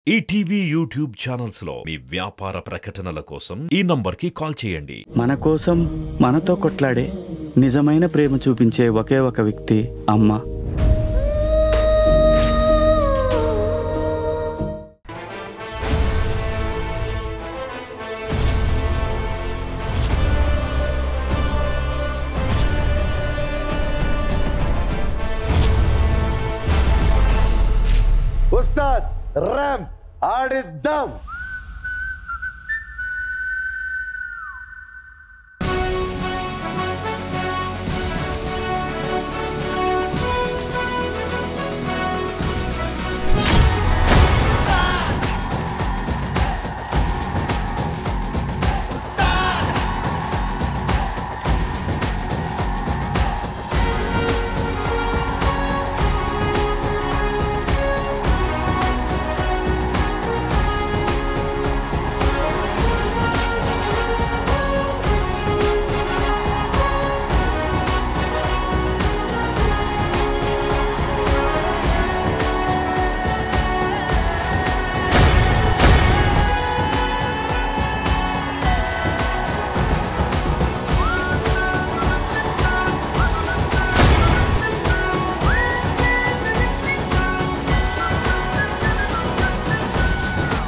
ETV YouTube channels లో మీ వ్యాపార ప్రకటనల కోసం ఈ నంబర్కి కాల్ చేయండి. మన కోసం మనతో కొట్లాడే నిజమైన ప్రేమ చూపించే ఒకే ఒక వ్యక్తి అమ్మ. ఉస్తాద్ ర్యాంప్ ఆడిద్దాం.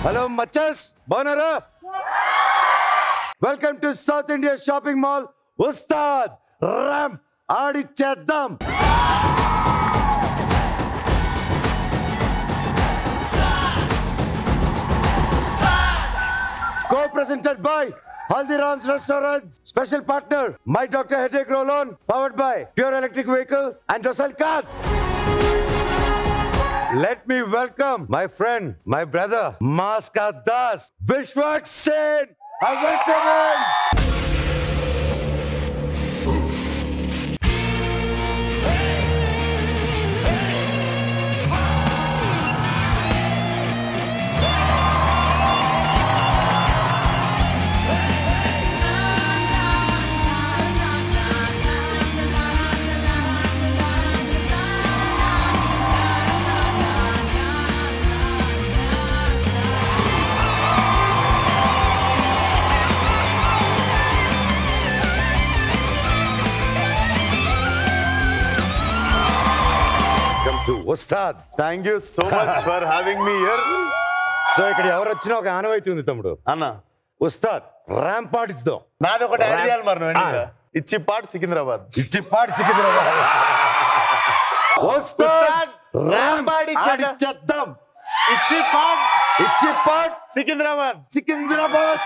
హలో మచ్చస్, బాగున్నారా? Welcome to south India shopping mall. Ustaad ramp ఆడిచ్చేద్దాం. Co-presented by Haldiram's Restaurant. Special partner, My Doctor Headache Roll-On. Powered by Pure Electric Vehicle and Docile Cards. Let me welcome my friend, my brother, Maska Das, Vishwak Sen. I welcome him. ఉస్తాద్, thank you so much for having me here. So ఇక్కడ ఎవరు వచ్చినా ఒక ఆనవాయితీ ఉంది తమ్ముడు. అన్న Ustaad ramp ఆడిద్దాం. నాది ఒకటి యాడ్ చేయాలి మరి నువ్వు. ఇచ్చి పాట్ సికింద్రాబాద్. ఇచ్చిపాడు సికింద్రాబాద్. ఉస్తాద్ ర్యాంప్ ఆడిచ్చేద్దాం. ఇచ్చి పాట్ సికింద్రాబాద్. సికింద్రాబాద్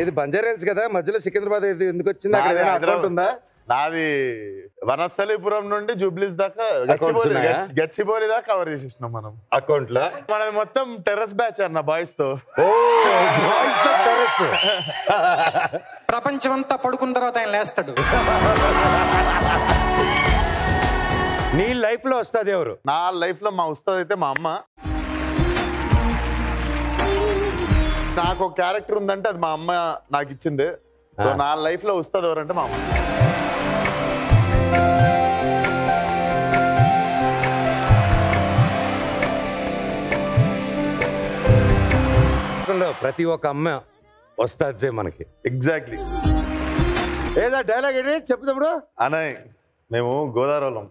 ఇది బంజారాహిల్స్ కదా, మధ్యలో సికింద్రాబాద్ ఎందుకు వచ్చింది? అక్కడ ఏదైనా అకౌంట్ ఉందా? నాది వనస్థలిపురం నుండి జూబ్లీస్ దాకా, గచ్చిబౌలి దాకా కవర్ చేసేసినాం మనం అకౌంట్ లో. మనది మొత్తం టెర్రస్ బ్యాచ్ అన్న బాయ్స్ తో. ప్రపంచం అంతా పడుకున్న తర్వాత ఆయన లేస్తాడు. నీ లైఫ్ లో వస్తుంది ఎవరు? నా లైఫ్ లో మా ఉస్తాద్ అయితే మా అమ్మ. నాకు ఒక క్యారెక్టర్ ఉందంటే అది మా అమ్మ నాకు ఇచ్చింది. సో నా లైఫ్ లో ఉస్తాద్ ఎవరంటే మా అమ్మ. ప్రతి ఒక్క అమ్మ వస్తాదే మనకి. ఎగ్జాక్ట్లీ. ఏదా డైలాగ్ ఏంటి చెప్పు తమ్ముడు. అన్నయ్య, మేము గోదావరిలో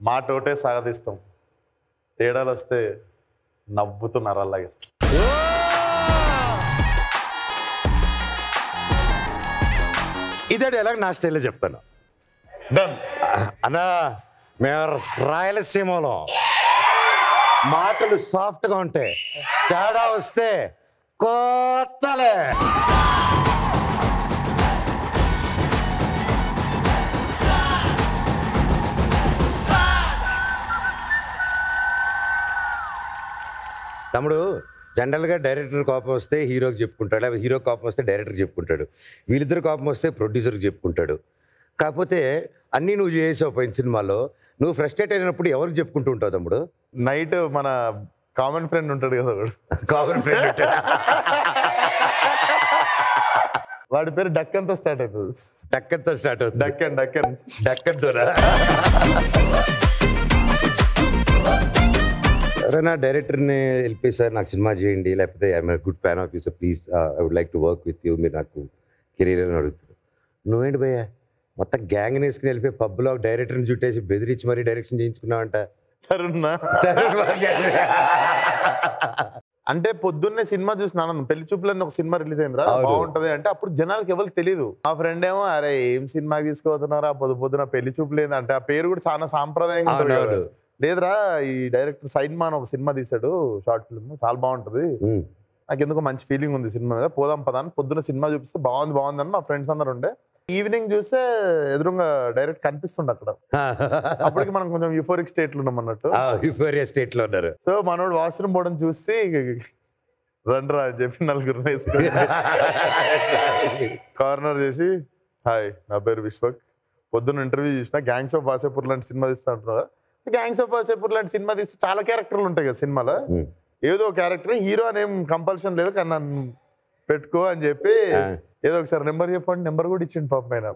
మా టోటే సాగదీస్తాం, తేడాలు వస్తే నవ్వుతూ నరల్లాగేస్తాం. ఇదే డైలాగ్ నా స్టైల్లో చెప్తాను. డన్ అన్నా, మేము రాయలసీమలో మాటలు సాఫ్ట్ గా ఉంటాయి, తేడా వస్తే కోతలే. తమ్ముడు, జనరల్గా డైరెక్టర్ కోపం వస్తే హీరోకి చెప్పుకుంటాడు, లేకపోతే హీరో కోపం వస్తే డైరెక్టర్కి చెప్పుకుంటాడు, వీళ్ళిద్దరు కోపం వస్తే ప్రొడ్యూసర్కి చెప్పుకుంటాడు. కాకపోతే అన్నీ నువ్వు చేసావు పోయిన సినిమాలో. నువ్వు ఫ్రస్ట్రేట్ అయినప్పుడు ఎవరికి చెప్పుకుంటూ ఉంటావు తమ్ముడు? నైట్ మన కామన్ ఫ్రెండ్ ఉంటాడు కదా, కామన్ ఫ్రెండ్. వాడి పేరు డక్కన్ తో స్టార్ట్ అవుతుంది. డక్కన్ తో స్టార్ట్ అవుతుంది. డక్కన్ డక్కన్ డక్కన్ తోరా ఎవరైనా డైరెక్టర్ని వెళ్ళిపోయి సార్ నాకు సినిమా చేయండి, లేకపోతే I'm good fan of you sir, please I would like to work with you, మీరు నాకు కెరీర్ అని అడుగుతారు. నువ్వేంటి భయ్యా మొత్తం గ్యాంగ్ వేసుకుని వెళ్ళిపోయి పబ్లో డైరెక్టర్ని చుట్టేసి బెదిరించి మరీ డైరెక్షన్ చేయించుకున్నావంట. అంటే పొద్దున్నే సినిమా చూసిన ఆనందం, పెళ్లి చూపులని ఒక సినిమా రిలీజ్ అయిందిరా, బాగుంటది అంటే అప్పుడు జనాలకి ఎవరికి తెలియదు. మా ఫ్రెండ్ ఏమో అరే ఏం సినిమాకి తీసుకుపోతున్నారా పొద్దున పెళ్లి చూపులు ఏంది అంటే, ఆ పేరు కూడా చాలా సాంప్రదాయంగా ఉంటుంది కదా. లేదురా ఈ డైరెక్టర్ సైన్మాన్ ఒక సినిమా తీసాడు, షార్ట్ ఫిల్మ్, చాలా బాగుంటది, నాకు ఎందుకు మంచి ఫీలింగ్ ఉంది సినిమా మీద, పోదాం పదా అని పొద్దున్న సినిమా చూపిస్తే బాగుంది అని మా ఫ్రెండ్స్ అందరు ఉండే. ఈవినింగ్ చూస్తే ఎదురుగా డైరెక్ట్ కనిపిస్తుండే అక్కడ. అప్పటికి మనం కొంచెం యూఫోరిక్ స్టేట్ లో ఉన్నాం అన్నట్టు. యూఫోరియా స్టేట్ లో ఉన్నారు. సో మనోడు వాష్రూమ్ పోవడం చూసి రండ్రా అని చెప్పి నలుగురు వేసుకుని కార్నర్ చేసి, హాయ్ నా పేరు విశ్వక్, పొద్దున్న ఇంటర్వ్యూ చూసిన గ్యాంగ్స్ ఆఫ్ వాసేపూర్ లాంటి సినిమా తీస్తా అంటున్నారు. గ్యాంగ్స్ ఆఫ్ వాసేపూర్ లాంటి సినిమా తీస్తే చాలా క్యారెక్టర్లు ఉంటాయి కదా సినిమాలో, ఏదో క్యారెక్టర్ హీరో అనేం కంపల్షన్ లేదు కానీ నన్ను పెట్టుకో అని చెప్పి ఏదో ఒకసారి నెంబర్ చెప్పండి, నెంబర్ కూడా ఇచ్చిండు పాపం ఆయన.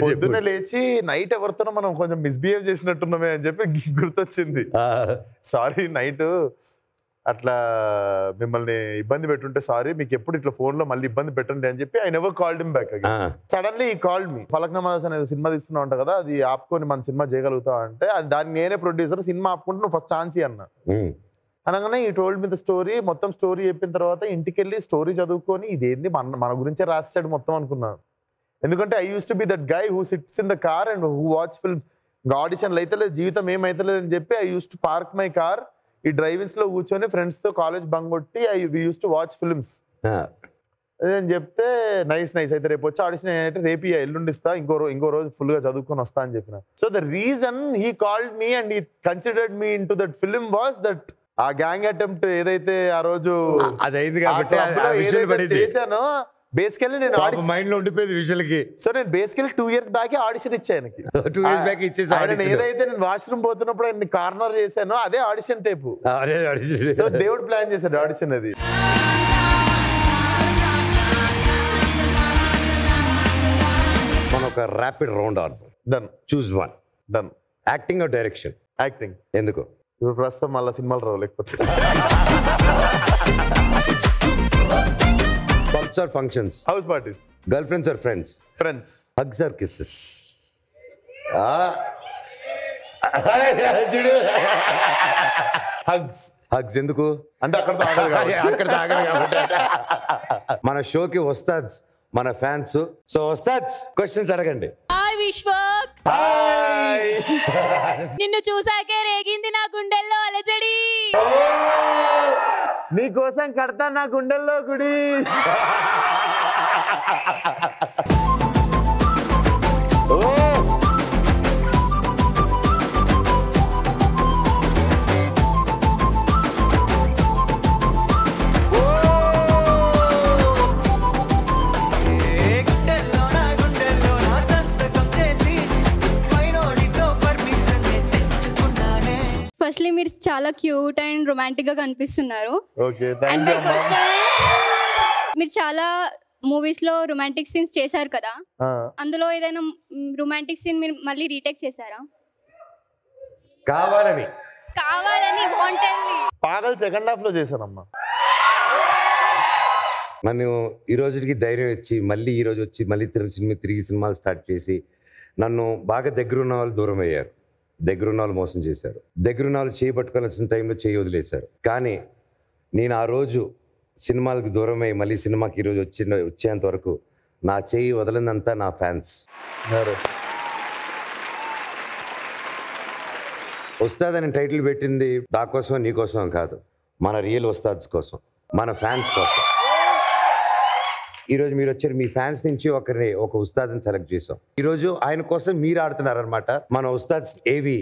పొద్దున్నే లేచి నైట్ ఎవరితోనో మనం కొంచెం మిస్బిహేవ్ చేసినట్టున్నామే అని చెప్పి గుర్తొచ్చింది. సారీ నైట్ అట్లా మిమ్మల్ని ఇబ్బంది పెట్టుంటే సారీ, మీకు ఎప్పుడు ఇట్లా ఫోన్ లో మళ్ళీ ఇబ్బంది పెట్టండి అని చెప్పి I never called him back again. Suddenly ఈ కాల్డ్ మీ, ఫలక్నామాస్ అనేది సినిమా తీస్తున్నా ఉంటా కదా, అది ఆపుకొని మన సినిమా చేయగలుగుతావు అంటే, అది దాన్ని నేనే ప్రొడ్యూసర్, సినిమా ఆపుకుంటే నువ్వు ఫస్ట్ ఛాన్స్ అన్నా అనగానే ఈ టోల్డ్ మీ ద స్టోరీ. మొత్తం స్టోరీ చెప్పిన తర్వాత ఇంటికి వెళ్ళి స్టోరీ చదువుకొని ఇదేంది మన గురించే రాసాడు మొత్తం అనుకున్నాను. ఎందుకంటే I use to be that guy who sits in the car and who watch films. ఆడిషన్లు అయితే లేదు, జీవితం ఏమైతలేదు అని చెప్పి I use to park my car, ఈ డ్రైవింగ్స్ లో కూర్చొని ఫ్రెండ్స్ తో కాలేజ్ బంక్ కొట్టి we use to watch films అని చెప్తే, నైస్ అయితే రేపు వచ్చి ఆడిషన్ ఏంటంటే రేపు ఎల్లుండిస్తా, ఇంకో రోజు ఫుల్ గా చదువుకొని వస్తా అని చెప్పిన. So the reason he called me and he considered me in to that film was that ఆ గ్యాంగ్ అటెంప్ట్ ఏదైతే ఆ రోజు చేశానో బేసికల్లీ నేను మైండ్ లో ఉండిపోయింది విజువల్కి. సో నేను బేసికల్లీ 2 years బ్యాక్ ఆడిషన్ ఇచ్చాను. ఏదైతే నేను వాష్రూమ్ పోతున్నప్పుడు ఆయన కార్నర్ చేశానో అదే ఆడిషన్ టైపు. సో దేవుడు ప్లాన్ చేశాడు ఆడిషన్ అది. మనం ఒక ర్యాపిడ్ రౌండ్ ఆడతాం. Done. Choose one. Done. Acting are direction? Acting. ఎందుకు? ఇప్పుడు ప్రస్తుతం మళ్ళీ సినిమాలు రావు, లేకపోతే pubs or functions? House parties. Girl friends or friends? Friends. Hugs or kisses? Hugs. Hugs ఎందుకు అంటే అక్కడ మన షోకి వస్తాద్స్ మన ఫ్యాన్స్. సో వస్తాద్స్ క్వశ్చన్స్ అడగండి. హాయ్ విశ్వక్. హాయ్. నిన్ను చూసాకే రేగింది నా గుండెల్లో అలజడి. నీ కోసం కడతా నా గుండెల్లో గుడి. ఫస్ట్లీ మీరు చాలా క్యూట్ అండ్ రొమాంటిక్ గా కనిపిస్తున్నారు. ఓకే, అండ్ మై క్వశ్చన్, మీరు చాలా మూవీస్ లో రొమాంటిక్ సీన్స్ చేశారు కదా, అందులో ఏదైనా రొమాంటిక్ సీన్ మీరు మళ్ళీ రీటేక్ చేశారా? కావాలని వాంటెడ్లీ. పాగల్ సెకండ్ హాఫ్ లో చేశానమ్మా. నన్ను ఈ రోజుకి ధైర్యం ఇచ్చి మళ్ళీ ఈ రోజు వచ్చి మళ్ళీ తిరిగి సినిమాలు స్టార్ట్ చేసి నన్ను బాగా దగ్గరున్న వాళ్ళు దూరం అయ్యారు, దగ్గరున్న వాళ్ళు మోసం చేశారు, దగ్గరున్న వాళ్ళు చేయి పట్టుకోవాల్సిన టైంలో చేయి వదిలేశారు. కానీ నేను ఆ రోజు సినిమాలకు దూరమై మళ్ళీ సినిమాకి ఈరోజు వచ్చేంత వరకు నా చేయి వదలందంతా నా ఫ్యాన్స్. ఉస్తాద్ అని టైటిల్ పెట్టింది నా కోసం నీ కోసం కాదు, మన రియల్ ఉస్తాద్స్ కోసం, మన ఫ్యాన్స్ కోసం. ఈరోజు మీరు వచ్చారు, మీ ఫ్యాన్స్ నుంచి ఒక ఉస్తాద్ని సెలెక్ట్ చేసాం. ఈరోజు ఆయన కోసం మీరు ఆడుతున్నారనమాట. మన ఉస్తాద్స్ ఏవి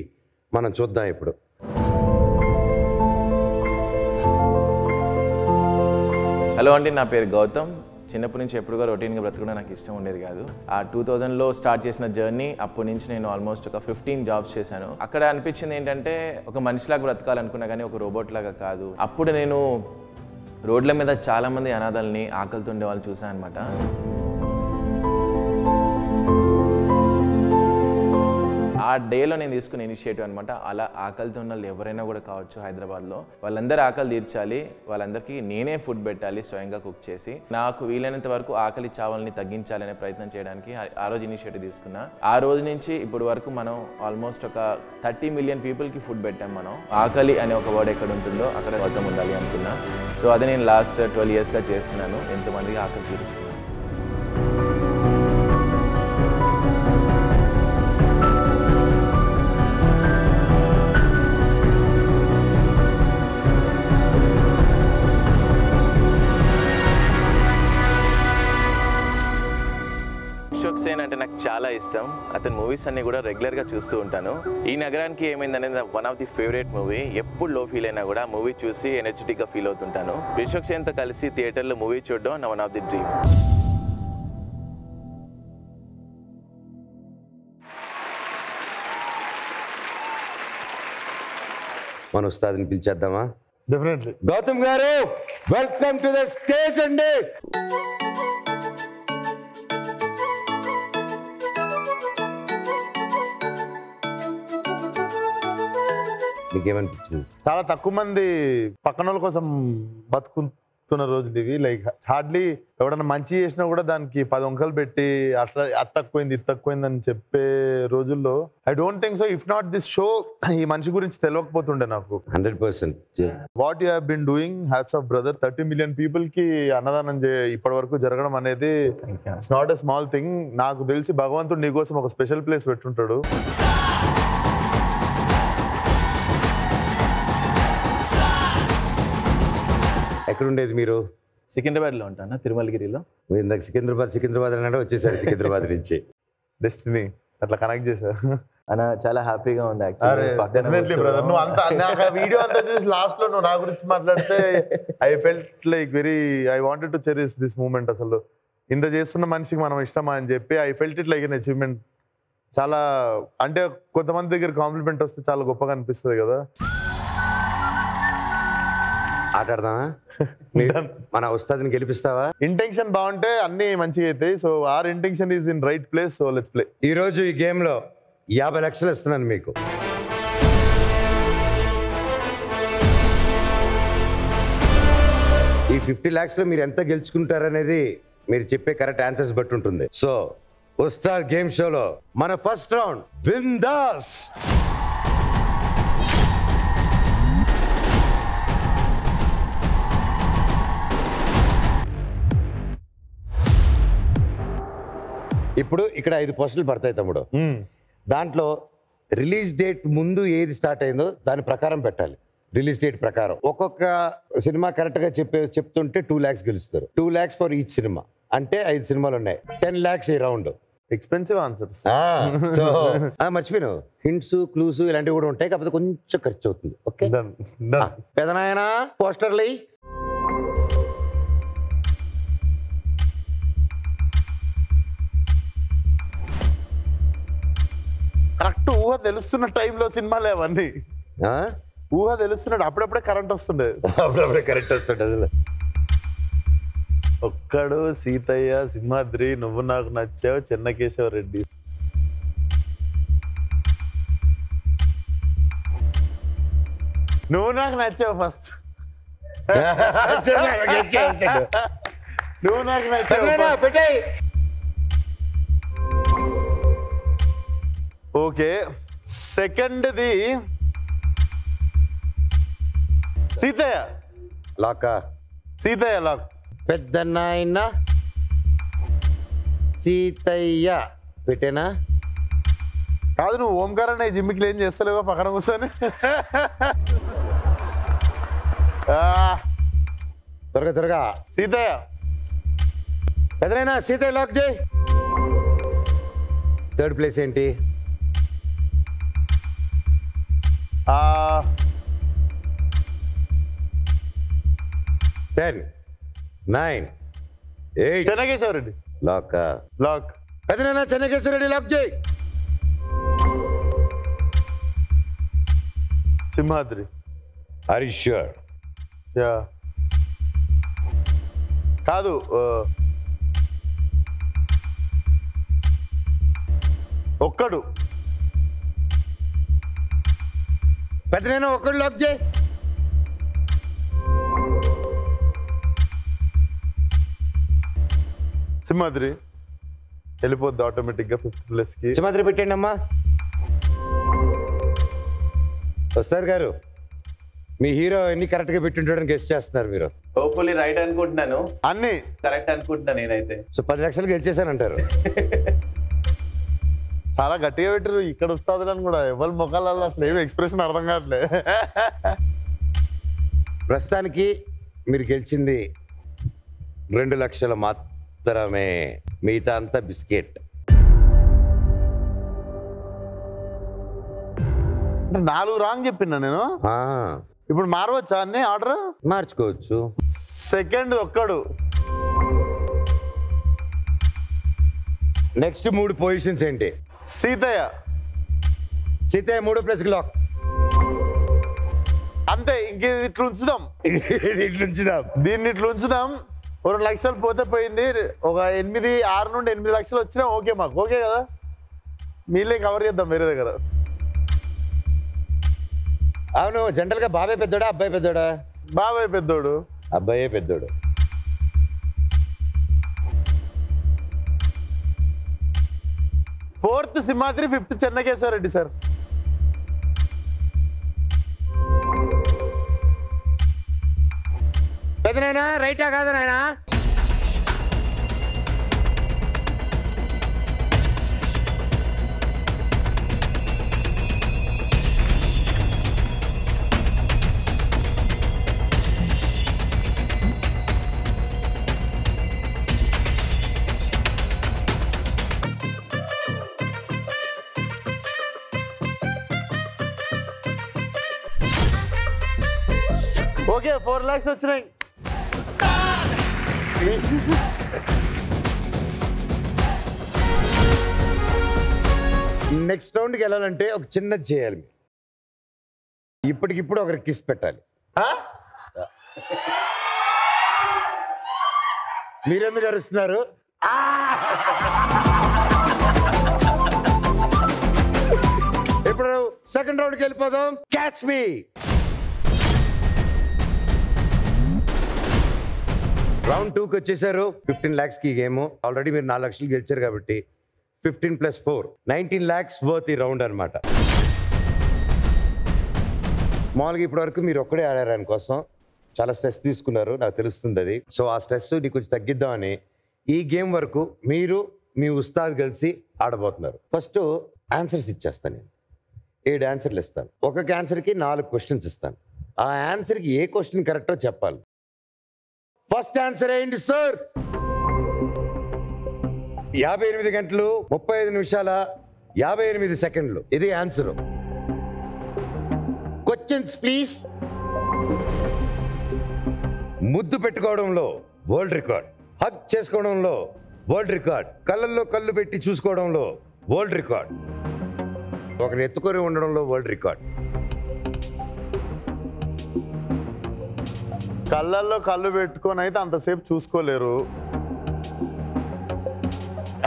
మనం చూద్దాం ఇప్పుడు. హలో అండి, నా పేరు గౌతమ్. చిన్నప్పటి నుంచి ఎప్పుడుగా రొటీన్గా బ్రతకడం నాకు ఇష్టం ఉండేది కాదు. ఆ 2000లో స్టార్ట్ చేసిన జర్నీ, అప్పటి నుంచి నేను ఆల్మోస్ట్ ఒక 15 జాబ్స్ చేశాను. అక్కడ అనిపించింది ఏంటంటే ఒక మనిషిలాగా బ్రతకాలనుకున్నా కానీ ఒక రోబోట్ లాగా కాదు. అప్పుడు నేను రోడ్ల మీద చాలామంది అనాథల్ని ఆకలితో ఉండే వాళ్ళు చూసాను అనమాట. ఆ డేలో నేను తీసుకున్న ఇనిషియేటివ్ అనమాట. అలా ఆకలితో ఉన్న వాళ్ళు ఎవరైనా కూడా కావచ్చు హైదరాబాద్లో, వాళ్ళందరూ ఆకలి తీర్చాలి, వాళ్ళందరికీ నేనే ఫుడ్ పెట్టాలి స్వయంగా కుక్ చేసి. నాకు వీలైనంత వరకు ఆకలి చావల్ని తగ్గించాలనే ప్రయత్నం చేయడానికి ఆ రోజు ఇనిషియేటివ్ తీసుకున్నా. ఆ రోజు నుంచి ఇప్పుడు వరకు మనం ఆల్మోస్ట్ ఒక 30 మిలియన్ పీపుల్కి ఫుడ్ పెట్టాం మనం. ఆకలి అనే ఒక వర్డ్ ఎక్కడ ఉంటుందో అక్కడ గౌతమ్ ఉండాలి అనుకున్నా. సో అది నేను లాస్ట్ 12 ఇయర్స్గా చేస్తున్నాను, ఎంతోమందికి ఆకలి తీరుస్తున్నాను. విశ్వక్ సేన్ అంటే నాకు చాలా ఇష్టం. అతని మూవీస్ అన్ని కూడా రెగ్యులర్గా చూస్తూ ఉంటాను. ఈ నగరానికి ఏమైందనేది one of the favourite movie. ఎప్పుడు లో ఫీల్ అయినా కూడా మూవీ చూసి ఎనర్జెటిక్గా ఫీల్ అవుతుంటాను. విశ్వక్ సేన్తో కలిసి థియేటర్లో మూవీ చూడడం నా వన్ ఆఫ్ ది డ్రీమ్. మన ఉస్తాద్ని పిలిచేద్దామా? డెఫినెట్లీ. గౌతమ్ గారు, వెల్కమ్ టు ద స్టేజ్ అండి. మీకేమనిపించింది? చాలా తక్కువ మంది పక్కన వాళ్ళ కోసం బతుకుతున్న రోజులు ఇవి. లైక్ హార్డ్లీ ఎవడన్నా మంచి చేసినా కూడా దానికి 10 వంకలు పెట్టి అట్లా అది తక్కువైంది ఇది తక్కువైంది అని చెప్పే రోజుల్లో I don't think so. If not this show ఈ మనిషి గురించి తెలియకపోతుండే నాకు. 100%. What you have been doing, hats off brother. 30 million people కి అన్నదానం ఇప్పటి వరకు జరగడం అనేది it's not a small thing. నాకు తెలిసి భగవంతుడు నీకోసం ఒక స్పెషల్ ప్లేస్ పెట్టుంటాడు. ఎక్కడుండేది మీరు? సికింద్రాబాద్లో ఉంటాను, తిరుమలగిరిలో. మీరు ఇందాక సికింద్రాబాద్ అన్నాడు, వచ్చేసారు సికింద్రాబాద్ నుంచి. డెస్టినీ అట్లా కనెక్ట్ చేశారు. అన్న చాలా హ్యాపీగా ఉంది. Definitely brother. నువ్వు అంతా నాకు వీడియో అంతా చూసి లాస్ట్ లో నువ్వు నా గురించి మాట్లాడితే I felt like I wanted to cherish this moment. అసలు ఇంత చేస్తున్న మనిషికి మనం ఇష్టమా అని చెప్పి I felt it like an achievement. చాలా అంటే కొంతమంది దగ్గర కాంప్లిమెంట్ వస్తే చాలా గొప్పగా అనిపిస్తుంది కదా. ఆటాడదామా? మన ఉస్తాద్ని గెలిపిస్తావా? ఇంటెన్షన్ బాగుంటే అన్ని మంచిగా అవుతాయి. So our intention is in right place. So let's play. ఈ రోజు ఈ గేమ్ లో 50 లక్షలు ఇస్తున్నాను మీకు. ఈ 50 lakhs లో మీరు ఎంత గెలుచుకుంటారనేది మీరు చెప్పే కరెక్ట్ ఆన్సర్స్ బట్టి ఉంటుంది. సో ఉస్తాద్ గేమ్ షోలో మన ఫస్ట్ రౌండ్ బిందాస్. ఇప్పుడు ఇక్కడ 5 పోస్టులు పడతాయి తమ్ముడు. దాంట్లో రిలీజ్ డేట్ ముందు ఏది స్టార్ట్ అయిందో దాని ప్రకారం పెట్టాలి. రిలీజ్ డేట్ ప్రకారం ఒక్కొక్క సినిమా కరెక్ట్ గా చెప్తుంటే 2 lakhs గెలుస్తారు. 2 lakhs ఫర్ ఈచ్ సినిమా. అంటే 5 సినిమాలు ఉన్నాయి, 10 lakhs ఈ రౌండ్. Expensive answers. సో మర్చిపోయాను, హింట్స్ క్లూస్ ఇలాంటివి కూడా ఉంటాయి, కాకపోతే కొంచెం ఖర్చు అవుతుంది. ఓకే పెదనాయనా, పోస్టర్లు కరెక్ట్. ఊహ తెలుస్తున్న టైంలో సినిమాలు అవన్నీ ఊహ తెలుస్తున్నాడు. అప్పుడప్పుడే కరెంట్ వస్తుండే. అప్పుడప్పుడే కరెక్ట్ వస్తుండే. ఒక్కడు, సీతయ్య, సింహాద్రి, నువ్వు నాకు నచ్చావు, చెన్నకేశవ రెడ్డి. నువ్వు నాకు నచ్చావు ఫస్ట్. నువ్వు నాకు నచ్చావు. ఓకే, సెకండ్ది సీతయ్య. లాకా? సీతయ్య లాక్. పెద్ద నాయన సీతయ్య పెట్టేనా? కాదు, నువ్వు ఓంకారాన్ని జిమ్కి ఏం చేస్తలేవా పక్కన కూర్చొని? త్వరగా సీతయ్య. పెద్దనైనా సీతయ్య లాక్ చేయి. థర్డ్ ప్లేస్ ఏంటి? 10, 9, 8. చెన్నకేశవ రెడ్డి లాక్. లాక్. పెద్దనైనా చెన్నకేశవ రెడ్డి లాక్ చేయి. Simhadri. Are you sure? Yeah. కాదు, ఒక్కడు. పెద్దనైనా ఒక్కడు లాక్ చేయి. సింహాద్రి వెళ్ళిపోద్ది ఆటోమేటిక్గా 5th కి. సింహాద్రి పెట్టండి అమ్మా. వస్తారు గారు, మీ హీరో ఎన్ని కరెక్ట్గా పెట్టుంటాడని గెస్ట్ చేస్తున్నారు మీరు. హోప్ఫుల్లీ రైట్ అనుకుంటున్నాను, అన్ని కరెక్ట్ అనుకుంటున్నాను నేనైతే. సో 10 లక్షలు గెలిచేశానంటారు. చాలా గట్టిగా పెట్టారు. ఇక్కడ వస్తుందని కూడా ఎవరి ముఖాలలో అసలు ఏమి ఎక్స్ప్రెషన్ అర్థం కావట్లేదు. ప్రస్తుతానికి మీరు గెలిచింది 2 లక్షలు మాత్రమే, మిగతా అంతా బిస్కెట్. 4 రాంగ్ చెప్పినా నేను. ఆ, ఇప్పుడు మారవచ్చా అన్ని ఆర్డర్? మార్చుకోవచ్చు. సెకండ్ ఒక్కడు. నెక్స్ట్ 3 పొజిషన్స్ ఏంటి? సీతయ్య. సీతయ్య 3+ లాక్. అంతే, ఇంక ఇట్లా ఉంచుదాం. ఇట్లుంచుదాం, దీన్ని ఇట్లా ఉంచుదాం. 2 లక్షలు పోతే పోయింది. ఒక 6 నుండి 8 లక్షలు వచ్చినా ఓకే, మాకు ఓకే కదా. మీలే కవర్ చేద్దాం వేరే దగ్గర. అవును, జనరల్గా బాబాయ్ పెద్దోడా అబ్బాయి పెద్దోడా? బాబాయ్ పెద్దోడు. అబ్బాయే పెద్దోడు. Fourth Simhadri, 5th Chennakeswarareddy sir. పెద్దనైనా రైటా కాదా నాయనా? ఓకే, 4 lakhs వచ్చినాయి. నెక్స్ట్ రౌండ్కి వెళ్ళాలంటే ఒక చిన్నది చేయాలి. ఇప్పటికిప్పుడు ఒకరికి కిస్ పెట్టాలి. మీరెందుకు అరుస్తున్నారు? ఇప్పుడు సెకండ్ రౌండ్కి వెళ్ళిపోదాం. క్యాచ్ మీ. రౌండ్ 2కి వచ్చేసారు. 15 lakhsకి గేమ్. ఆల్రెడీ మీరు 4 లక్షలు గెలిచారు కాబట్టి 15 + 4 19 lakhs వర్త్ ఈ రౌండ్ అనమాట. మామూలుగా ఇప్పటి వరకు మీరు ఒక్కడే ఆడారు, దానికోసం చాలా స్ట్రెస్ తీసుకున్నారు, నాకు తెలుస్తుంది అది. సో ఆ స్ట్రెస్ నీకు కొంచెం తగ్గిద్దామని ఈ గేమ్ వరకు మీరు మీ ఉస్తాద్ కలిసి ఆడబోతున్నారు. ఫస్ట్ ఆన్సర్స్ ఇచ్చేస్తాను నేను. 7 ఆన్సర్లు ఇస్తాను. ఒక్కొక్క ఆన్సర్కి 4 క్వశ్చన్స్ ఇస్తాను. ఆ ఆన్సర్కి ఏ క్వశ్చన్ కరెక్టో చెప్పాలి. ఫస్ట్ ఆన్సర్ ఏంటి సార్? 58 గంటలు 35 నిమిషాల 58 సెకండ్లు. ఇది ఆన్సర్. Questions please. ముద్దు పెట్టుకోవడంలో వరల్డ్ రికార్డ్, హగ్ చేసుకోవడంలో వరల్డ్ రికార్డ్, కళ్ళల్లో కళ్ళు పెట్టి చూసుకోవడంలో వరల్డ్ రికార్డ్, ఒకరిని ఎత్తుకొని ఉండడంలో వరల్డ్ రికార్డ్. కళ్ళల్లో కళ్ళు పెట్టుకొని అయితే అంతసేపు చూసుకోలేరు.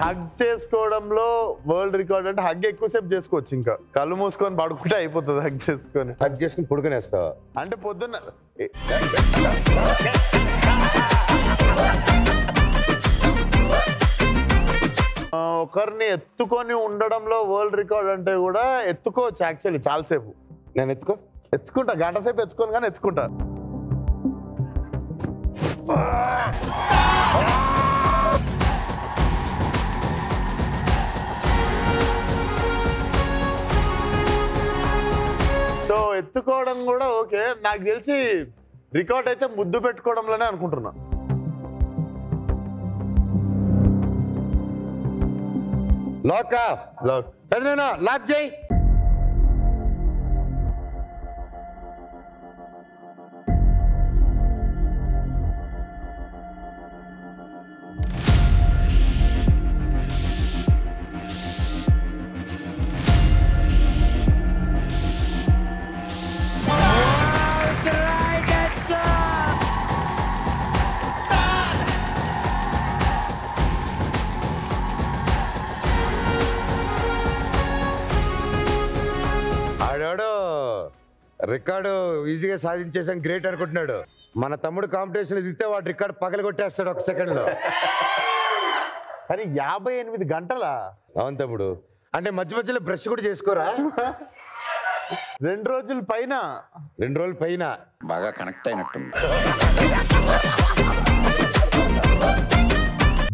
హగ్ చేసుకోవడంలో వరల్డ్ రికార్డ్ అంటే హగ్ ఎక్కువసేపు చేసుకోవచ్చు. ఇంకా కళ్ళు మూసుకొని పడుకుంటే అయిపోతుంది. హగ్ చేసుకొని పడుకునేస్తావా అంటే పొద్దున్న ఒకరిని ఎత్తుకొని ఉండడంలో వరల్డ్ రికార్డ్ అంటే కూడా ఎత్తుకోవచ్చు. యాక్చువల్లీ చాలాసేపు నేను ఎత్తుకుంటా, గంట సేపు ఎత్తుకొని కానీ ఎత్తుకుంటా. సో ఎత్తుకోవడం కూడా ఓకే. నాకు తెలిసి రికార్డ్ అయితే ముద్దు పెట్టుకోవడంలోనే అనుకుంటున్నా. లాక్ లాక్ చేయి. రికార్డు ఈజీగా సాధించేసాం గ్రేట్ అనుకుంటున్నాడు. మన తమ్ముడు కాంపిటీషన్ దిగితే వాడు రికార్డు పగల కొట్టేస్తాడు 1 సెకండ్లో. కానీ 58 గంటలా? అవును తమ్ముడు. అంటే మధ్య మధ్యలో బ్రష్ కూడా చేసుకోరా? 2 రోజుల పైన. 2 రోజుల పైన బాగా కనెక్ట్ అయినట్టుంది.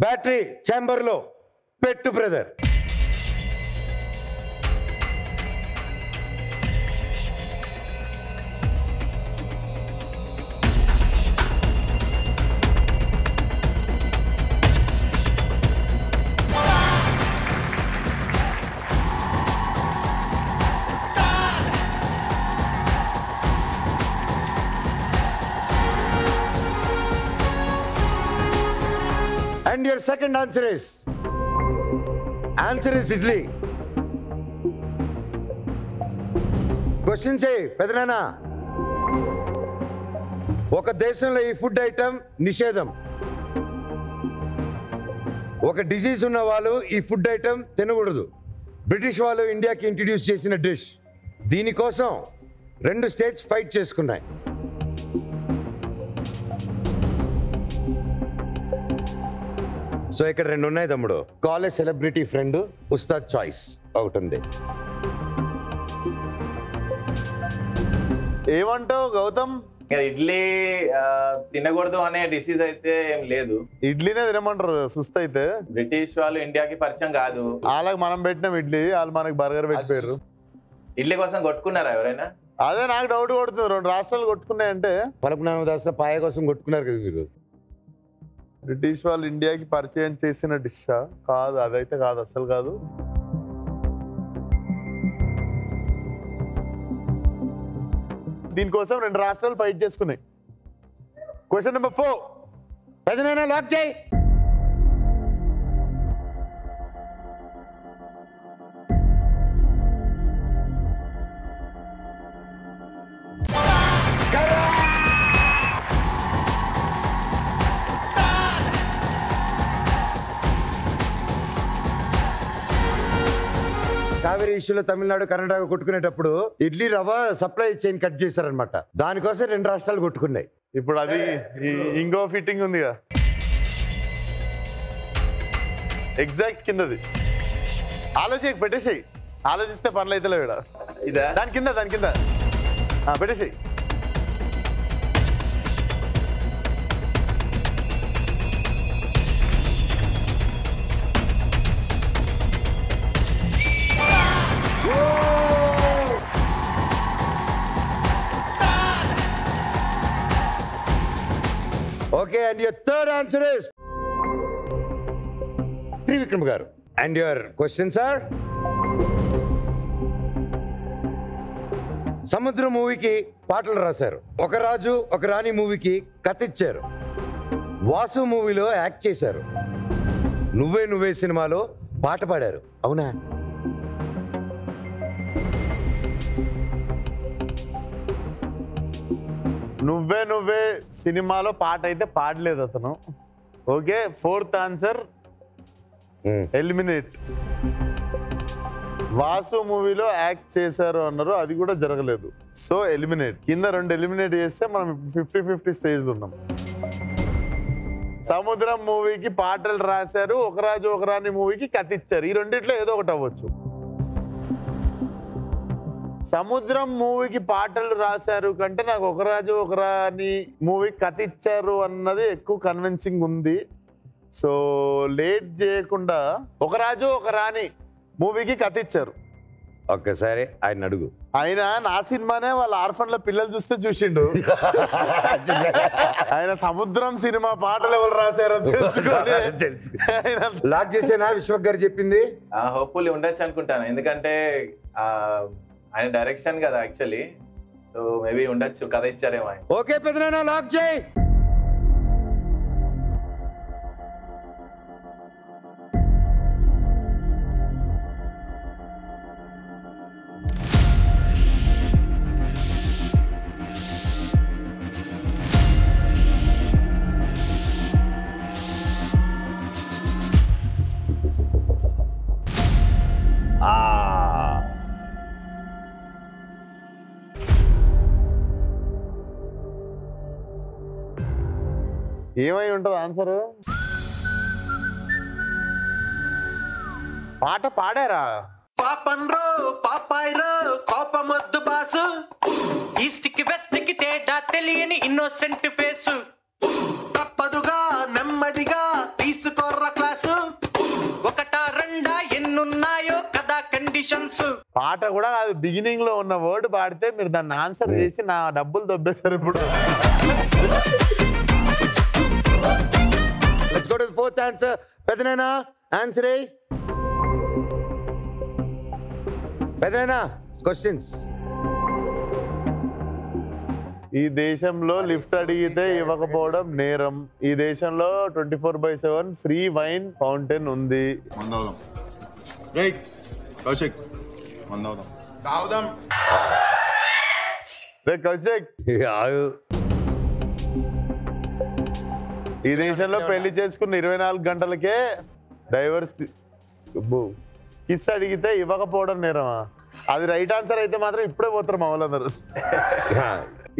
బ్యాటరీ ఛాంబర్లో పెట్టు brother. And your second answer is idli. Question చేయి పెదనాన్న. ఒక దేశంలో ఈ ఫుడ్ ఐటమ్ నిషేధం. ఒక డిజీజ్ ఉన్న వాళ్ళు ఈ ఫుడ్ ఐటమ్ తినకూడదు. బ్రిటిష్ వాళ్ళు ఇండియాకి ఇంట్రడ్యూస్ చేసిన డిష్. దీనికోసం 2 స్టేట్స్ ఫైట్ చేసుకున్నాయి. సో ఇక్కడ 2 ఉన్నాయి తమ్ముడు. కాలేజ్ సెలబ్రిటీ ఫ్రెండ్, ఉస్తాద్ చాయిస్ ఒకటి ఉంది. ఏమంటావు గౌతమ్? ఇడ్లీ తినకూడదు అనే డిసీజ్ అయితే ఏం లేదు. ఇడ్లీనే తినమంటారు సుస్థ అయితే. బ్రిటిష్ వాళ్ళు ఇండియాకి పరిచయం కాదు. వాళ్ళకి మనం పెట్టినాం ఇడ్లీ, వాళ్ళు మనకి బర్గర్ పెట్టిపోయారు. ఇడ్లీ కోసం కొట్టుకున్నారా ఎవరైనా? అదే నాకు డౌట్ కొడుతుంది. 2 రాష్ట్రాలు కొట్టుకున్నాయంటే పలపునామ దాస్తా పాయ కోసం కొట్టుకున్నారు కదా మీరు. బ్రిటిష్ వాళ్ళు ఇండియాకి పరిచయం చేసిన డిషా? కాదు, అదైతే కాదు, అస్సలు కాదు. దీనికోసం 2 రాష్ట్రాలు ఫైట్ చేసుకున్నాయి. Question number 4. పెదనాన్న లాక్ చేయి. కావేరీ ఇష్యూలో తమిళనాడు కర్ణాటక కొట్టుకునేటప్పుడు ఇడ్లీ రవ్వ సప్లై చైన్ కట్ చేశారనమాట. దానికోసం 2 రాష్ట్రాలు కొట్టుకున్నాయి. ఇప్పుడు అది ఇంకో ఫిట్టింగ్ ఉందిగా ఎగ్జాక్ట్ కిందది. ఆలోచి పెట్టేసేయి. ఆలోచిస్తే పనులు అయితే లేవు. దాని కింద పెట్టేసేయి. Okay, and your third answer is Trivikram garu. And your questions are సముద్ర మూవీకి పాటలు రాశారు. ఒక రాజు ఒక రాణి మూవీకి కథ ఇచ్చారు. వాసు మూవీలో యాక్ట్ చేశారు. నువ్వే నువ్వే సినిమాలో పాట పాడారు. అవునా? నువ్వే నువ్వే సినిమాలో పాట అయితే పాడలేదు అతను. Okay, 4th answer eliminate. Vasu మూవీలో యాక్ట్ చేశారు అన్నారు, అది కూడా జరగలేదు. So eliminate. కింద 2 ఎలిమినేట్ చేస్తే మనం 50-50 స్టేజ్లో ఉన్నాం. సముద్రం మూవీకి పాటలు రాశారు, ఒక రాజు ఒక రాణి మూవీకి కథ ఇచ్చారు. ఈ రెండిట్లో ఏదో ఒకటి అవ్వచ్చు. సముద్రం మూవీకి పాటలు రాశారు కంటే నాకు ఒక రాజు ఒక రాణి మూవీ కథ ఇచ్చారు అన్నది ఎక్కువ కన్విన్సింగ్ ఉంది. సో లేట్ చేయకుండా ఒక రాజు ఒక రాణి మూవీకి కథ ఇచ్చారు. ఒక్కసారి ఆయన అడుగు. ఆయన నా సినిమానే వాళ్ళ ఆర్ఫన్ల పిల్లలు చూస్తే చూసిండు. ఆయన సముద్రం సినిమా పాటలు ఎవరు రాశారో తెలుసుకొని లాక్ చేసేనా విశ్వక్ గారు చెప్పింది? హోప్ఫుల్లీ ఉండొచ్చు అనుకుంటాను, ఎందుకంటే ఆయన డైరెక్షన్ కదా యాక్చువల్లీ. సో మేబీ ఉండొచ్చు, కథ ఇచ్చారేమో ఆయన. ఓకే పెదనాన్న లాక్ చేయి. ఏమై ఉంటుంది ఆన్సర్? పాట పాడారా? పాపన్రో పాపాయ్రో కోపమొద్దు బాసు, ఈస్ట్ కి వెస్ట్ కి తేడా తెలియని ఇన్నోసెంట్ ఫేసు, తప్పదుగా నెమ్మదిగా తీసుకోర్ర క్లాసు, ఒకటా రెండా ఎన్నున్నాయో కదా కండిషన్స్. పాట కూడా కాదు, బిగినింగ్ లో ఉన్న వర్డ్ పాడితే మీరు దాన్ని ఆన్సర్ చేసి నా డబ్బులు దొబ్బేశారు ఇప్పుడు. Let's go to the fourth answer. పెదనాయనా ఆన్సర్ ఏ. పెదనాయనా క్వశ్చన్స్. ఈ దేశంలో లిఫ్ట్ అడిగితే ఇవ్వకపోవడం నేరం. ఈ దేశంలో 24/7 ఫ్రీ వైన్ ఫౌంటైన్ ఉంది. కౌశిక్, ఈ దేశంలో పెళ్లి చేసుకున్న 24 గంటలకే డైవర్స్ కిస్ అడిగితే ఇవ్వకపోవడం నేరమా? అది రైట్ ఆన్సర్ అయితే మాత్రం ఇప్పుడే పోతారు మా వాళ్ళందరూ.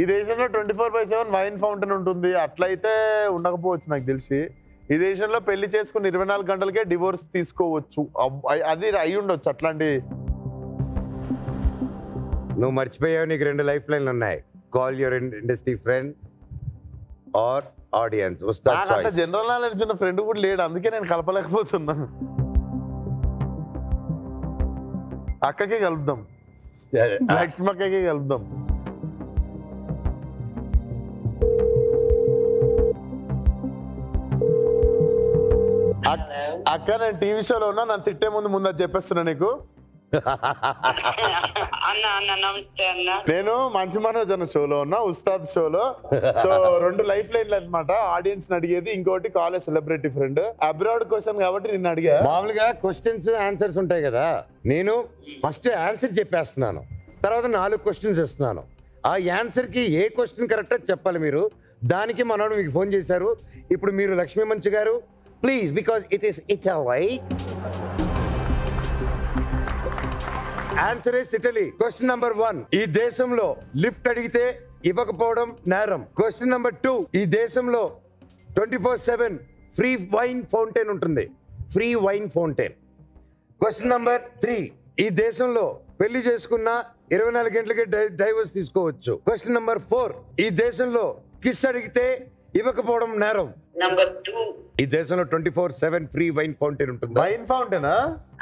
ఈ దేశంలో 24/7 వైన్ ఫౌంటైన్ ఉంటుంది. అట్లయితే ఉండకపోవచ్చు నాకు తెలిసి. ఈ దేశంలో పెళ్లి చేసుకున్న 24 గంటలకే డివోర్స్ తీసుకోవచ్చు. అది అయి ఉండొచ్చు అట్లాంటి. నువ్వు మర్చిపోయావు, నీకు 2 లైఫ్ లైన్లు ఉన్నాయి. Call your industry friend or audience. అంత జనరల్ నాలెడ్జ్ ఉన్న ఫ్రెండ్ కూడా లేడు, అందుకే నేను కలపలేకపోతున్నాను. అక్కకి కలుద్దాం, లక్ష్మక్కకి కలుద్దాం. అక్క నేను టీవీ షోలో ఉన్నా, నన్ను తిట్టే ముందు అది చెప్పేస్తున్నా నీకు. నేను మంచి మనోజ్ అన్న షోలో ఉన్నా, ఉస్తాద్ షోలో. సో 2 లైఫ్ లైన్లు అనమాట. ఆడియన్స్ అడిగేది, ఇంకోటి college celebrity friend. Abroad question కాబట్టి నిన్ను అడిగా. మామూలుగా క్వశ్చన్స్ ఆన్సర్స్ ఉంటాయి కదా, నేను ఫస్ట్ ఆన్సర్ చెప్పేస్తున్నాను, తర్వాత 4 క్వశ్చన్స్ ఇస్తున్నాను. ఆ ఆన్సర్ కి ఏ క్వశ్చన్ కరెక్ట్ చెప్పాలి మీరు. దానికి మనోడు మీకు ఫోన్ చేశారు. ఇప్పుడు మీరు లక్ష్మీ మంచు గారు please, because it right answer is Italy. Question number 1, ఈ దేశంలో లిఫ్ట్ అడిగితే ఇవ్వకపోవడం నేరం. క్వశ్చన్ నంబర్ 2, ఈ దేశంలో 24/7 ఫ్రీ వైన్ ఫౌంటైన్ ఉంటుంది. Free wine fountain. Question number 3, ఈ దేశంలో పెళ్లి చేసుకున్న 24 గంటలకి డైవర్స్ తీసుకోవచ్చు. క్వశ్చన్ నంబర్ 4, ఈ దేశంలో కిస్ అడిగితే ఇవ్వకపోవడం నేరం. Number 2, ఈ దేశంలో 24/7 ఫ్రీ వైన్ ఫౌంటైన్ ఉంటుంది. Wine ఫౌంటైనా?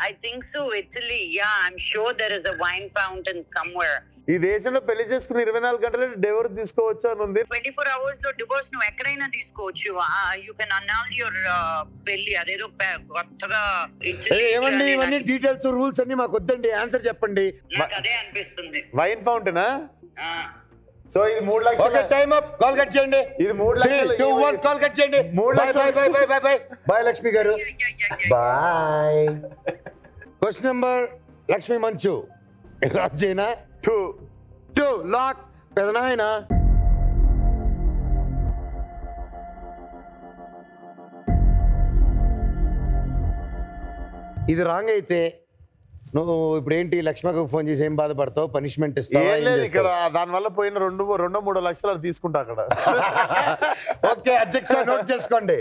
I think so, Italy. Yeah, I'm sure there is a wine fountain somewhere. ఈ దేశంలో పెళ్లి చేసుకుని 24 గంటలు డివోర్స్ తీసుకోవచ్చు అని ఉంది. 24 hours లో డివోర్స్ నువ్వు ఎక్కడైనా తీసుకోవచ్చు. You can annul your పెళ్లి. అదేదో కొత్తగా ఏమండి ఇవన్నీ డీటెయిల్స్ రూల్స్ అన్ని మాకు వద్దండి, ఆన్సర్ చెప్పండి. నాకు అదే అనిపిస్తుంది. వైన్ ఫౌంటైనా? సో ఇది 3 లక్షలు. టైం అప్, కాల్ కట్ చేయండి. ఇది 3 లక్షలు. 2, 1 కాల్ కట్ చేయండి. 3 లక్షలు. బై బాయ్ లక్ష్మి గారు, బాయ్. క్వశ్చన్ నెంబర్ లక్ష్మి మంచు లాక్ చేయనా? 2 లాక్. పెదనాయన ఇది రాంగ్ అయితే నువ్వు ఇప్పుడు ఏంటి లక్ష్మకు ఫోన్ చేసి ఏం బాధపడతావు? పనిష్మెంట్ ఇస్తావా? ఇక్కడ దానివల్ల పోయిన 2-3 లక్షలు తీసుకుంటా అక్కడ. ఓకే అధ్యక్ష, నోట్ చేసుకోండి.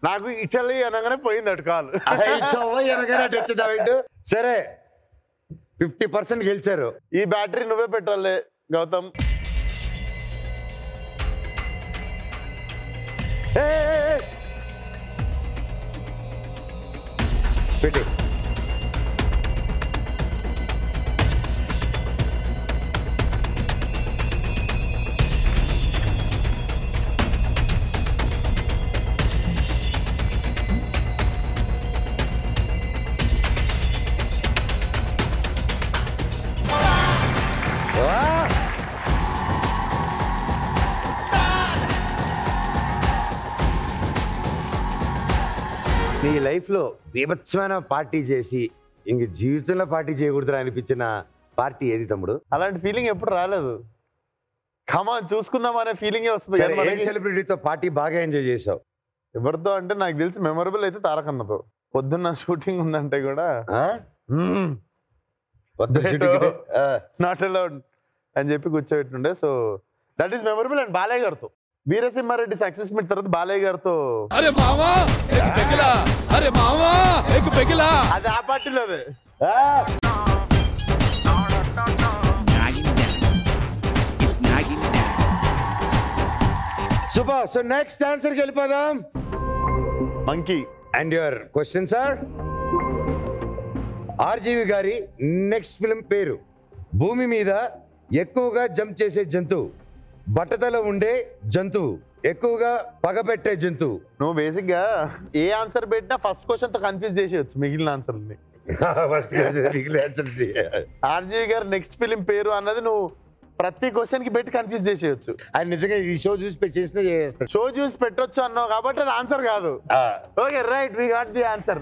నాకు ఇటలీ అనగానే పోయింది అటు కాలు. సరే 50% గెలిచారు. ఈ బ్యాటరీ నువ్వే పెట్టాలి గౌతమ్. పెట్టి నీ లైఫ్లో బీభత్సమైన పార్టీ చేసి ఇంక జీవితంలో పార్టీ చేయకూడదు అనిపించిన పార్టీ ఏది తమ్ముడు? అలాంటి ఫీలింగ్ ఎప్పుడు రాలేదు. కమాన్ చూసుకుందాం అనే ఫీలింగే వస్తుంది. సెలబ్రిటీతో పార్టీ బాగా ఎంజాయ్ చేసావు? ఎవరితో అంటే నాకు తెలిసి మెమరబుల్ అయితే తారకన్నతో. పొద్దున్న షూటింగ్ ఉందంటే కూడా నాట్ అలౌడ్ అని చెప్పి కూర్చోబెట్టుండే. So that is memorable. And Balayya గారితో వీరసింహారెడ్డి సక్సెస్ మీట్ తర్వాత బాలయ్య గారితో అది ఆ పార్టీలోనే. సూపర్. సో నెక్స్ట్ ఆన్సర్కి వెళ్ళిపోదాం. Monkey. And your question sir, RGV గారి నెక్స్ట్ ఫిల్మ్ పేరు. భూమి మీద ఎక్కువగా జంప్ చేసే జంతువు, బట్టతల ఉండే జంతువు, ఎక్కువగా పగబెట్టే జంతువు. నువ్వు బేసిక్ గా ఏ ఆన్సర్ పెట్టినా ఫస్ట్ క్వశ్చన్ తో కన్ఫ్యూజ్ చేసేయచ్చు మిగిలిన ఆన్సర్ని. ఆర్జీవి గారు నెక్స్ట్ ఫిలిం పేరు అన్నది నువ్వు ప్రతి క్వశ్చన్ కి పెట్టి కన్ఫ్యూజ్ చేసేయచ్చు. ఆయన నిజంగా ఈ షో చూసి చేసినా చేస్తాడు. షో చూసి పెట్టొచ్చు అన్నావు కాబట్టి అది ఆన్సర్ కాదు. Okay right, we got the answer.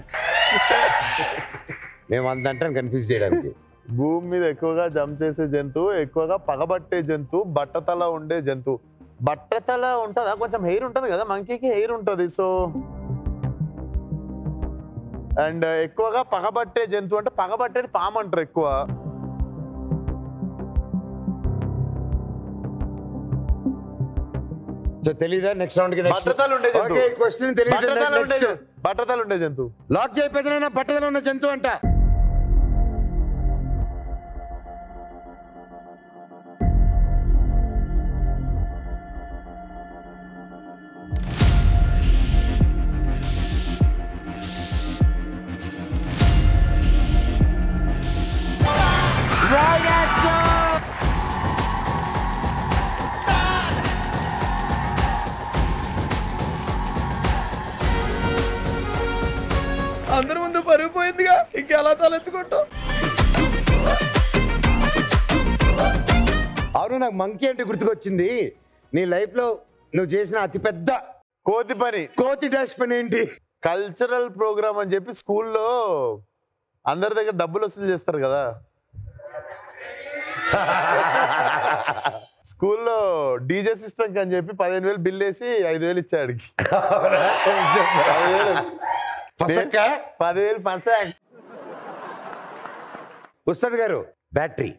మేము అంతంటాం కన్ఫ్యూజ్ చేయడానికి. భూమి మీద ఎక్కువగా జంప్ చేసే జంతువు, ఎక్కువగా పగబట్టే జంతువు, బట్టతల ఉండే జంతువు. బట్టతల ఉంటుందా? కొంచెం హెయిర్ ఉంటుంది కదా, మంకీకి హెయిర్ ఉంటుంది. సో అండ్ ఎక్కువగా పగబట్టే జంతువు అంటే పగబట్టేది పాము అంటారు ఎక్కువ. సో తెలీదా నెక్స్ట్ రౌండ్ కి? బట్టతల ఉండే జంతువు. క్వశ్చన్ బట్టతల ఉండే జంతువు. లాక్ చేయకపోతే బట్టతల ఉన్న జంతువు అంట. అందరి ముందు పరుగు పోయిందిగా, ఇంకెలా తలెత్తుకుంటావు? అవును, నాకు మంకీ అంటే గుర్తుకొచ్చింది. నీ లైఫ్ లో నువ్వు చేసిన అతిపెద్ద కోతి పని, కోతి డాష్ పని ఏంటి? కల్చరల్ ప్రోగ్రామ్ అని చెప్పి స్కూల్లో అందరి దగ్గర డబ్బులు వసూలు చేస్తారు కదా. స్కూల్లో డీజే సిస్టమ్ అని చెప్పి 15,000 బిల్ వేసి 5,000 ఇచ్చాడికి. 10,000 పర్సెంట్. ఉస్తాద్ గారు బ్యాటరీ.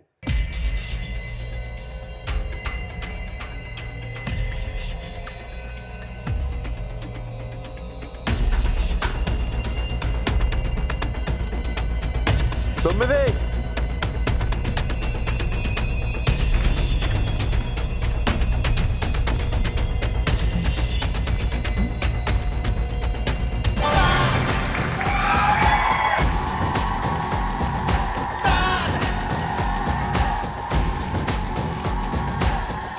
తొమ్మిది.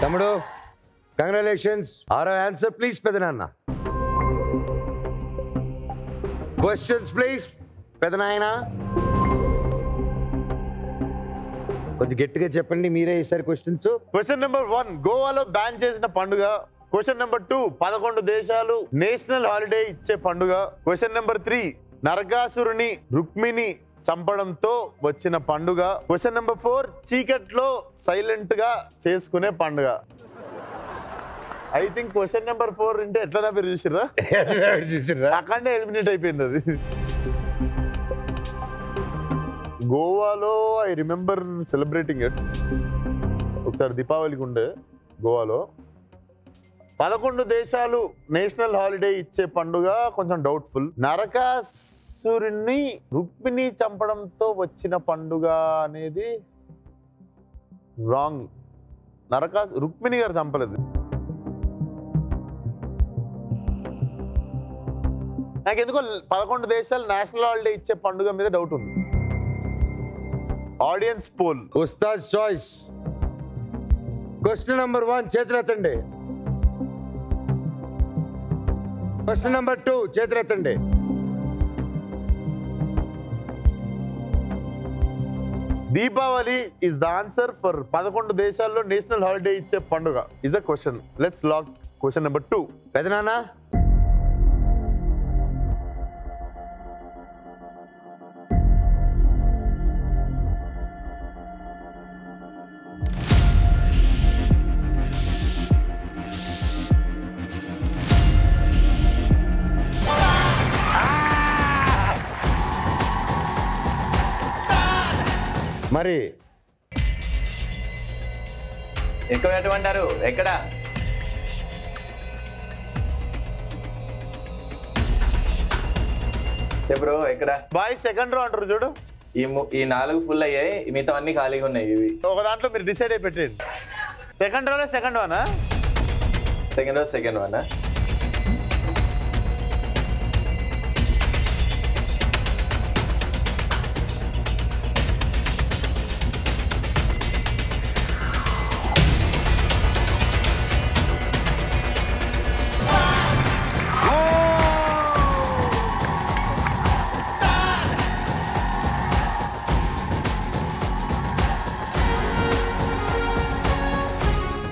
తమ్ముడు కంగ్రాచులేషన్స్. 6వ ఆన్సర్ ప్లీజ్ పెదనాన్న. క్వశ్చన్స్ ప్లీజ్ పెదనాయన. కొంచెం గట్టిగా చెప్పండి, మీరే ఈసారి క్వశ్చన్స్. క్వశ్చన్ నెంబర్ 1, గోవాలో బ్యాన్ చేసిన పండుగ. క్వశ్చన్ నెంబర్ 2, 11 దేశాలు నేషనల్ హాలిడే ఇచ్చే పండుగ. క్వశ్చన్ నెంబర్ 3, నరకాసురుని రుక్మిణి చంపడంతో వచ్చిన పండుగ. క్వశ్చన్ నెంబర్ 4, చీకట్లో సైలెంట్ గా చేసుకునే పండుగ. ఐ థింక్ క్వశ్చన్ నెంబర్ 4 అంటే ఎట్లా పేరు చూసిర్రా? అక్కడే ఎలిమినేట్ అయిపోయింది అది. గోవాలో ఐ రిమెంబర్ సెలబ్రేటింగ్ ఇట్. ఒకసారి దీపావళికి ఉండే గోవాలో. 11 దేశాలు నేషనల్ హాలిడే ఇచ్చే పండుగ కొంచెం డౌట్ఫుల్. నరకాసురుణ్ణి రుక్మిణి చంపడంతో వచ్చిన పండుగ అనేది రాంగ్. రుక్మిణి గారు చంపలేదు. నాకెందుకో 11 దేశాలు నేషనల్ హాలిడే ఇచ్చే పండుగ మీద డౌట్ ఉంది. Audience poll. Ustaad choice. Question number 1 చేతులెత్తండి. క్వశ్చన్ నెంబర్ 2 చేతులెత్తండి. Deepavali is the answer for 11 దేశాల్లో నేషనల్ హాలిడే ఇచ్చే పండుగ is a question. Let's lock question number 2. పెదనాన్న మరి ఎక్కడ పెట్టమంటారు? ఎక్కడ? చెప్పరు ఎక్కడ? బాయ్ సెకండ్ రో అంటారు చూడు. ఈ 4 ఫుల్ అయ్యాయి, మిగతా అన్ని ఖాళీగా ఉన్నాయి. ఇవి ఒక దాంట్లో మీరు డిసైడ్ అయి పెట్టండి. సెకండ్ రోలో సెకండ్ వనా? Second one.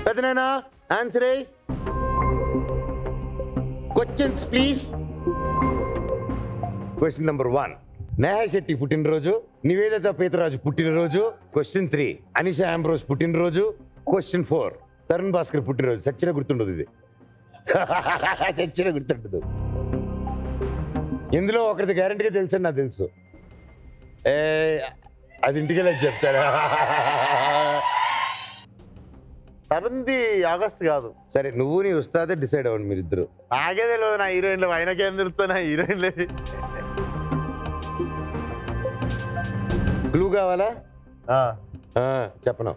పెద్దనైనా answer A. Questions please. Question number 1 Neha Shetty పుట్టినరోజు, నివేదిత పేతరాజు పుట్టినరోజు. క్వశ్చన్ 3 అనిషా ఆంబ్రోస్ పుట్టినరోజు. క్వశ్చన్ 4 తరుణ్ భాస్కర్ పుట్టినరోజు. చచ్చిన గుర్తుండదు ఇది. చచ్చిన గుర్తుండదు. ఇందులో ఒకరిది గ్యారంటీగా తెలుసు అని నాకు తెలుసు. అది ఇంటికి వెళ్ళి చెప్తారా? తరుణ్ది ఆగస్ట్ కాదు. సరే నువ్వు నీ ఉస్తాదే డిసైడ్ అవ్వండి మీరిద్దరు. నాకే తెలియదు నా హీరోయిన్లు, ఆయనకేం తెలుస్తా నా హీరోయిన్లే. క్లూ కావాలా? చెప్పను.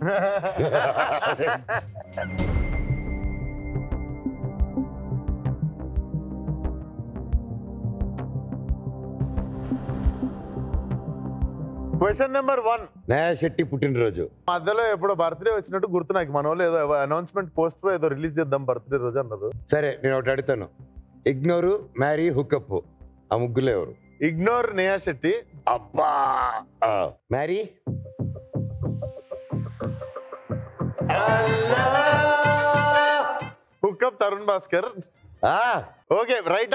క్వశ్చన్ నెంబర్ 1 నేహా శెట్టి పుట్టినరోజు. మధ్యలో ఎప్పుడో బర్త్డే వచ్చినట్టు గుర్తు నాకు. మన వాళ్ళు ఏదో అనౌన్స్మెంట్ పోస్టర్ ఏదో రిలీజ్ చేద్దాం బర్త్డే రోజు అన్నారు. సరే నేను ఒకటి అడుగుతాను. ఇగ్నోరు, మ్యారీ, హుకప్ ఆ ముగ్గురు ఎవరు? ఇగ్నోర్ నేహా శెట్టి. అబ్బా. Marry hookup Tarun Bhaskar. Okay right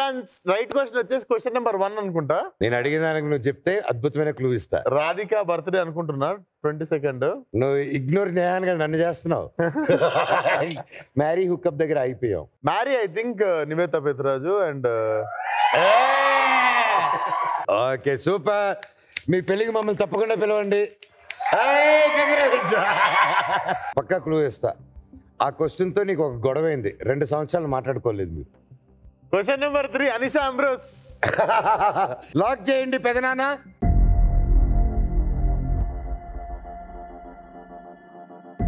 question వచ్చేసి క్వశ్చన్ నెంబర్ 1 అనుకుంటా. నేను అడిగిన దానికి నువ్వు చెప్తే అద్భుతమైన క్లూ ఇస్తా. రాధిక బర్త్డే అనుకుంటున్నా 22nd. నువ్వు ఇగ్నోర్ నేహాన్ కదా నన్ను చేస్తున్నావు. మ్యారీ హుకప్ దగ్గర అయిపోయావు. Marry I think Nivetha Pethuraj and. Okay super. మీ పెళ్ళికి మమ్మల్ని తప్పకుండా పిలవండి. పక్కా క్లూ ఇస్తా. ఆ క్వశ్చన్ తో నీకు ఒక గొడవైంది. 2 సంవత్సరాలు మాట్లాడుకోలేదు మీరు. Question number 3 Anisha Ambrose. Lock చేయండి పెదనాన్న.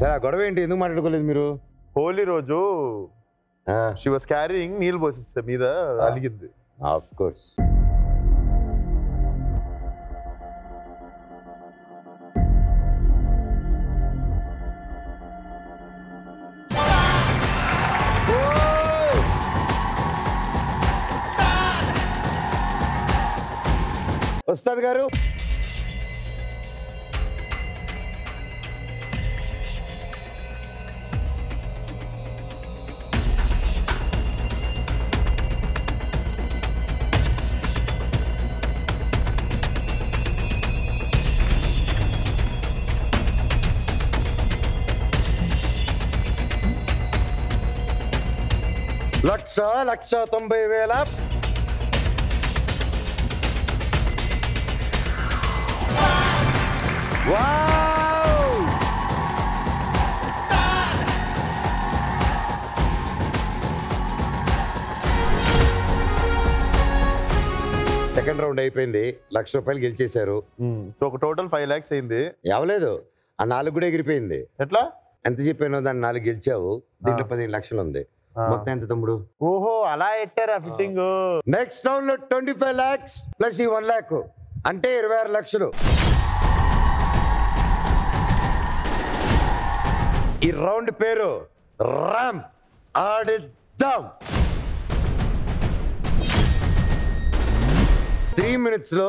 సరే ఆ గొడవ ఏంటి? ఎందుకు మాట్లాడుకోలేదు మీరు? హోలీ రోజు షీ వాస్ క్యారింగ్ నీళ్ళు పోసిస్తే మీద అలిగింది. Of course. ఉస్తాద్ గారు లక్ష 90,000. సెకండ్ రౌండ్ అయిపోయింది. ₹1,00,000 గెలిచేశారు. ఒక టోటల్ 5 lakhs అయింది. ఎవలేదు ఆ 4 కూడా ఎగిరిపోయింది. ఎట్లా? ఎంత చెప్పానో దాన్ని 4 గెలిచావు. దీంట్లో 15 లక్షలు ఉంది. మొత్తం ఎంత తమ్ముడు? ఓహో అలా ఎట్టారా ఫిట్టింగ్. నెక్స్ట్ రౌండ్ లో 25 lakhs ప్లస్ ఈ 1 lakh అంటే 26 లక్షలు. ఈ రౌండ్ పేరు రామ్ ఆడిద్దాం. 3 minutes లో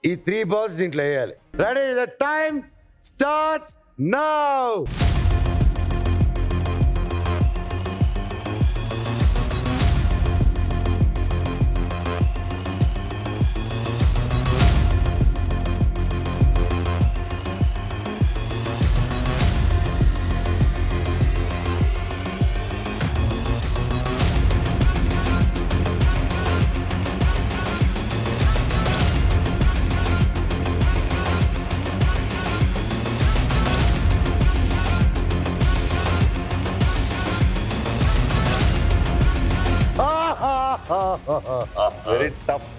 ఈ 3 balls దీంట్లో వేయాలి. Ready? The time starts now. Tough.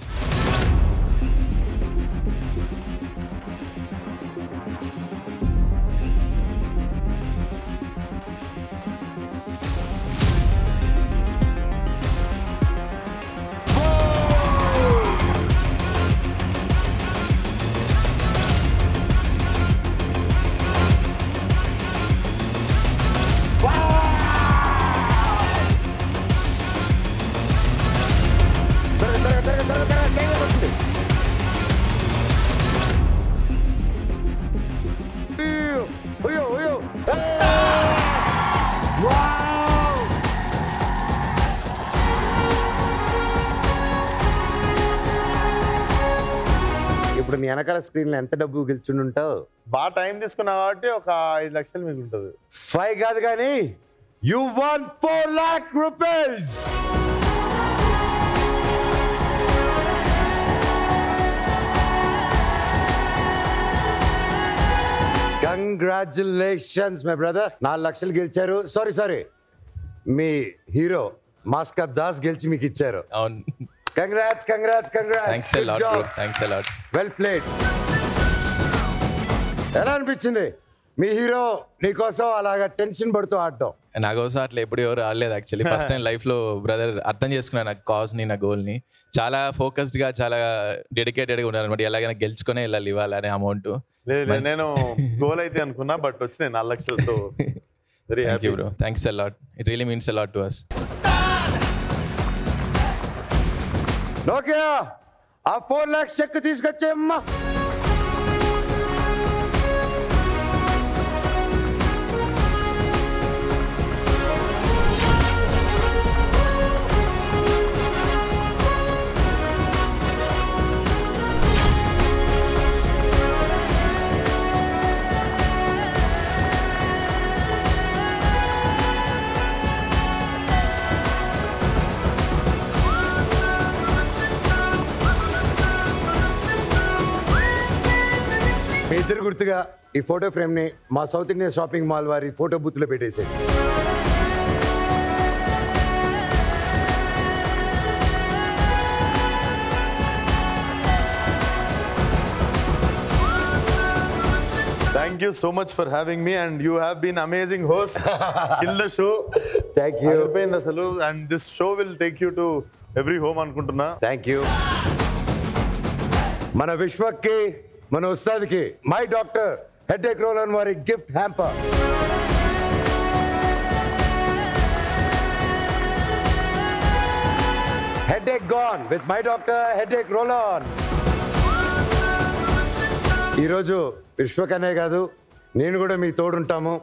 ఇప్పుడు నీ వెనకాల స్క్రీన్ లో ఎంత డబ్బు గెలుచుంటావు? బాగా టైం తీసుకున్నావు కాబట్టి ఒక 5 లక్షలు మీకు ఉంటుంది. 5 కాదు కానీ you want 4 lakh rupees. Congratulations my brother. 4 లక్షలు గెలిచారు. సారీ మీ హీరో మాస్కా దాస్ గెలిచి మీకు ఇచ్చారు. అవును. Congrats. Thanks a lot bro. Thanks a lot. Well played. ఎలా అనిపించింది మీ హీరో నీకోసం అలాగా టెన్షన్ పడుతూ ఆడటం? నా కోసం అట్లా ఎప్పుడు ఎవరు ఆడలేదు యాక్చువల్లీ. ఫస్ట్ టైం లైఫ్లో బ్రదర్ అర్థం చేసుకున్నాను నా కాజ్ని, నా గోల్ని. చాలా ఫోకస్డ్గా, చాలా డెడికేటెడ్గా ఉన్నాను అనమాట. ఎలాగైనా గెలుచుకునే వెళ్ళాలి ఇవ్వాలనే అమౌంట్. లేదు నేను గోల్ అయితే అనుకున్నా, బట్ వచ్చినాయి 4 లక్షలతో. Very happy bro. Thanks a lot. It really means a lot to us. Okay, ఆ 4 lakhs చెక్ తీసుకొచ్చేమ్మా. మీ ఇద్దరు గుర్తుగా ఈ ఫోటో ఫ్రేమ్ ని మా సౌత్ ఇండియన్ షాపింగ్ మాల్ వారి ఫోటో బూత్ లో పెట్టేసేది. Thank you so much for having me, and you have been amazing host. Kill the show. Thank you. అయిపోయింది అసలు, and this show will take you to every home అనుకుంటున్నా. Thank you. మన విశ్వక్కి, మన ఉస్తాద్కి my doctor headache role-on వారి gift hamper. Headache gone with my doctor headache role-on. ఈరోజు విశ్వకనే కాదు, నేను కూడా మీ తోడుంటాము.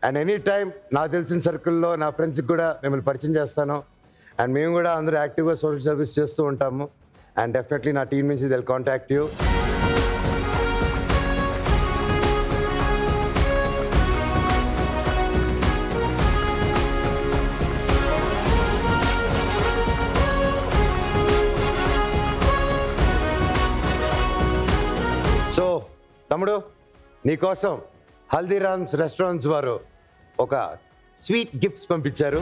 అండ్ ఎనీ టైం నాకు తెలిసిన సర్కిల్లో నా ఫ్రెండ్స్కి కూడా మిమ్మల్ని పరిచయం చేస్తాను. అండ్ మేము కూడా అందరూ యాక్టివ్గా సోషల్ సర్వీస్ చేస్తూ ఉంటాము. అండ్ డెఫినెట్లీ నా టీం నుంచి దిల్ కాంటాక్ట్ యూ. సో తమ్ముడు, నీకోసం హల్దీరామ్స్ రెస్టారెంట్స్ వారు ఒక స్వీట్ గిఫ్ట్స్ పంపించారు.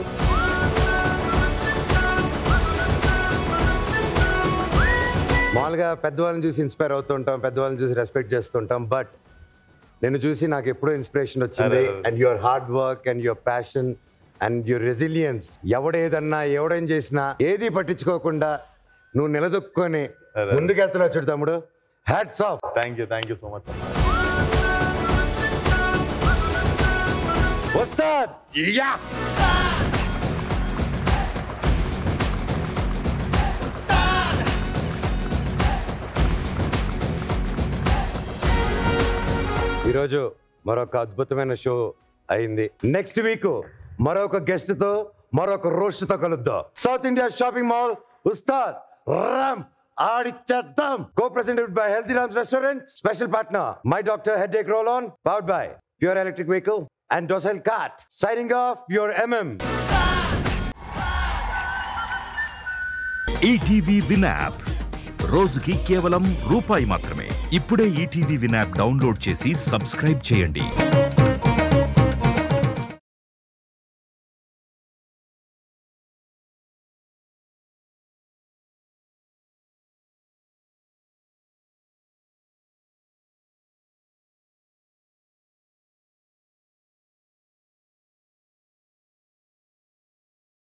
మామూలుగా పెద్దవాళ్ళని చూసి ఇన్స్పైర్ అవుతుంటాం, పెద్దవాళ్ళని చూసి రెస్పెక్ట్ చేస్తుంటాం. బట్ నేను చూసి నాకు ఎప్పుడో ఇన్స్పిరేషన్ వచ్చింది. And your hard work and your passion and your resilience. ఎవడేదన్నా ఎవడేం చేసినా ఏది పట్టించుకోకుండా నువ్వు నిలదొక్కుని ముందుకెళ్తున్నావు చూడు తమ్ముడు. Hats off. Thank you so much. Ustaad yeah. ఈరోజు మరొక అద్భుతమైన షో అయింది. నెక్స్ట్ వీక్ మరొక గెస్ట్ తో, మరొక రోస్ట్ తో కలుద్దాం. South India shopping mall Ustaad ramp ఆడిచ్చేద్దాం. Co-presented by Haldiram's Restaurant. Special partner My Doctor Headache Roll-On. Powered by Pure Electric Vehicle and Docile Cat. Signing off, your MM. ETV win app రోజుకి కేవలం రూపాయి మాత్రమే. ఇప్పుడే ETV win app download చేసి subscribe చేయండి.